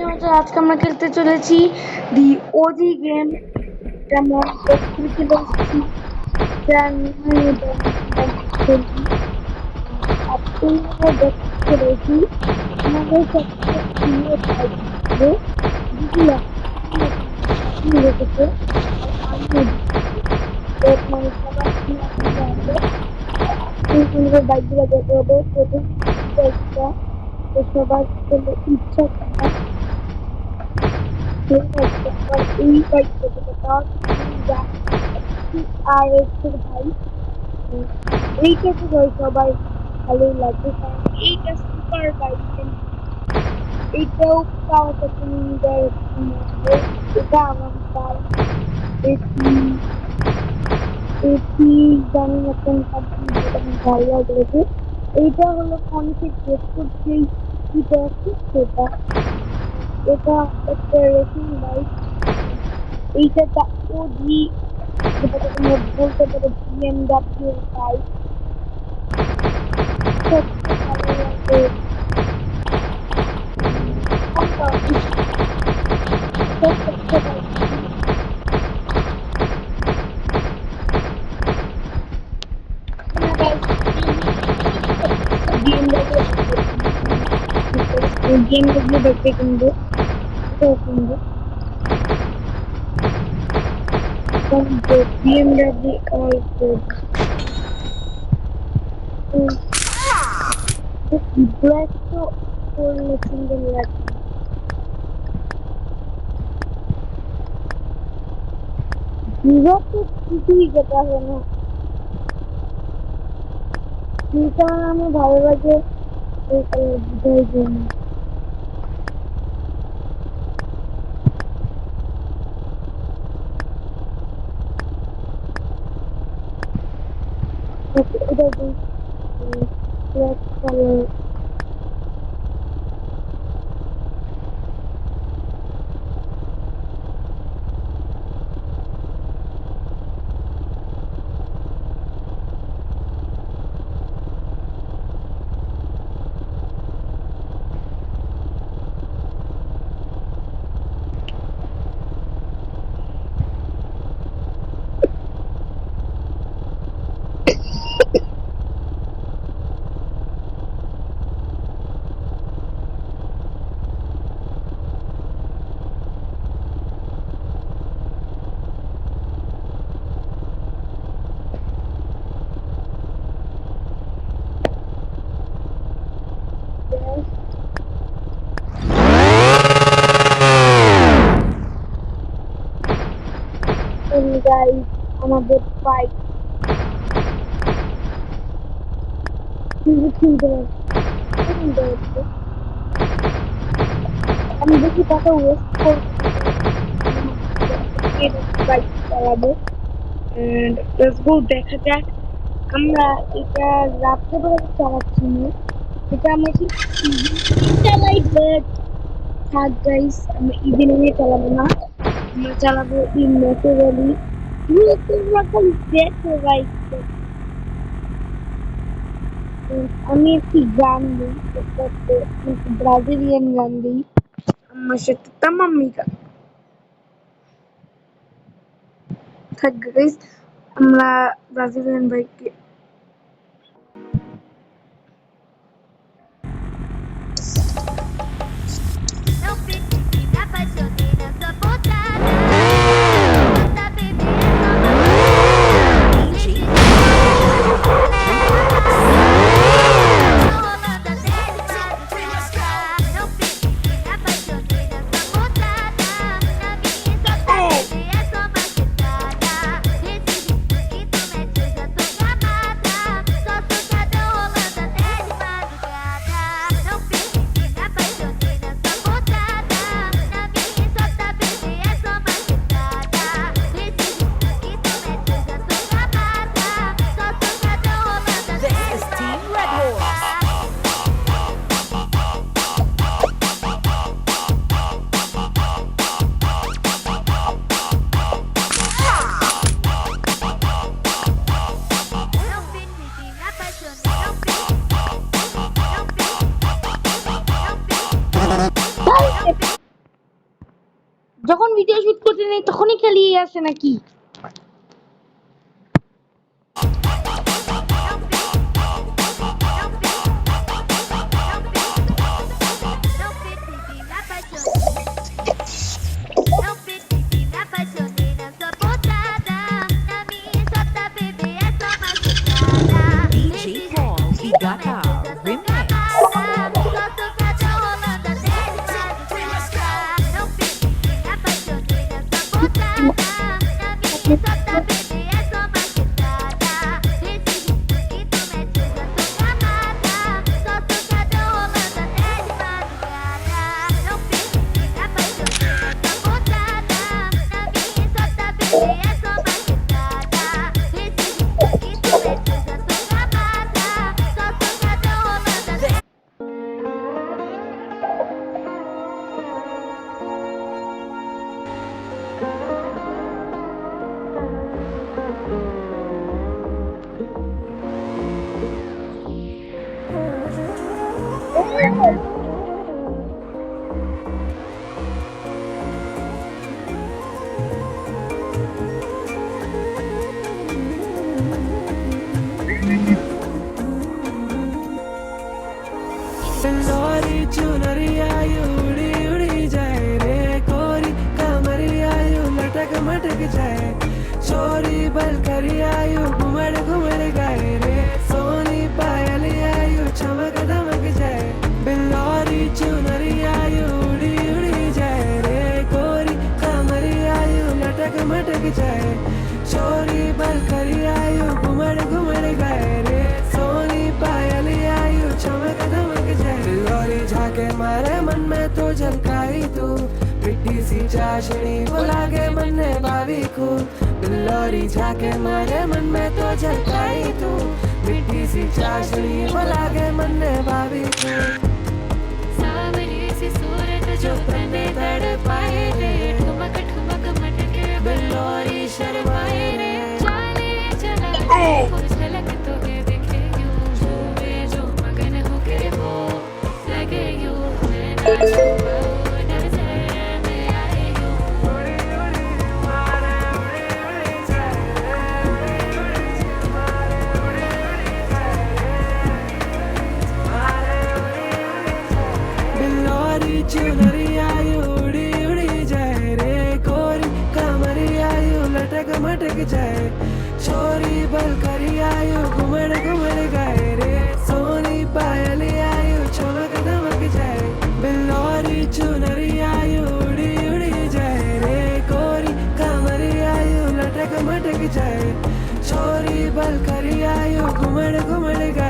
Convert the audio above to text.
মজা আজকে আমরা খেলতে চলেছি দি ওজি গেম যেমন খেলতে বলছি আপনারা দেখতে রয়েছি আমাদের সাথে প্রিয় বাইকগুলো যেগুলো আপনি রেখেছে আর আমি মানে সবার আছে সুন্দর বাইকগুলো দেখতে হবে প্রথম বাইকটা তো সবার ইচ্ছা থাকা এই বাইকটা যেটা তাও আর হচ্ছে ভাই এইটা তো ভাই সবাই ভালোই লাগবে কারণ এইটা সুপার বাইক এইটাও পাওয়ার পছন্দের মধ্যে এটা আমার তার এটি এটি জানি না কোন কোম্পানি যেটা আমার ভালো লাগছে এইটা হলো কনসেপ্ট যেহেতু যেই ইটা আছে সেটা এটা একটা রেসিং বাইক এইটা ওজি যেটাকে তোমরা বলতে পারো বিএমডাব্লিউ এর বাইক সবচেয়ে ভালো লাগে বিএমডাব্লিউ বাইকটা কিনবো এটাও কিনবো বিএমডাব্লিউ অল ব্ল্যাক তো করলে সুন্দর লাগবে ভিভো তো কিছুই যেটা হয় না যেটা আমার ভালো লাগে ওই কালার বুঝাই জন্য এটা ব্ল্যাক কালার গাইস আমাদের বাইক কিনতে আমি বেশি টাকা ওয়েস্ট করবো বাইক চালাবো এন্ড লেটস গো দেখা যাক আমরা এটা রাত্রেবেলা চালাচ্ছি না এটা আমরা কি চালাই বাট থাক গাইস আমরা ইভিনিং এ চালাবো না আমরা চালাবো ন্যাচারালি তোমরা খালি দেখো বাইক আমি একটি গান দিই ব্রাজিলিয়ান গান দিই আমার সাথে তামামিকা থাকবে গাইস আমরা ব্রাজিলিয়ান বাইকে Eu fico que me apaixonei nessa pousada. Essa bebê যখন ভিডিও শুট করতে নেই তখনই খালি আসে নাকি? Não fique me apaixonei nessa botada. Na minha sota, bebê, é só machucada. DJ Paul Vigata Remix. Só tocada rolando até de madrugada. Não fique me apaixonei nessa botada. Na minha sota, bebê, é só machucada. Esse ritmo que tu mete, eu já tô gamada. Só tocada rolando até de madrugada. Não fique me apaixonei nessa botada. Na minha sota, bebê, é só machucada. Esse ritmo que tu mete, eu já tô gamada. Só tocada rolando até लोरी चुनरिया उड़ी उड़ी जाए रे कोरी कमरिया लटक मटक जाए चोरी बल करिया घुमड़ घुमड़ गाए रे सोनी पायलिया चमक दमक जाए बिल्लोरी चुनरिया उड़ी उड़ी जाए रे कोरी कमरिया लटक मटक जाए चोरी बल करिया घुमड़ घुमड़ गाए रे सोनी पायलिया चमक दमक जाए बिल्लोरी झाके मारे मन में तो झलकाई तू मिट्टी सी चाशनी वो लागे मन ने बावी को बिल्लोरी झाके मारे मन में तो झलकाई तू मिट्टी सी चाशनी वो लागे मन ने बावी को सावरी सी सूरत जो तने तड़पाए रे ठुमक ठुमक मटके बिल्लोरी शर्माए रे चाले चला वो झलक तो के देखे यूं झूमे जो मगन होके वो लगे यूं मैं नाचूं नजर में आए यूं बिल्लोरी चुनरिया उड़ी उड़ी जाए रे कोरी कमरिया लटक मटक जाए छोरी बल करिया घुमड़ घुमड़ गाए रे सोनी पायलिया चमक दमक जाए बिल्लोरी चुनरिया उड़ी उड़ी जाए रे कोरी कमरिया लटक मटक जाए छोरी बल करिया घुमड़ घुमड़ गाए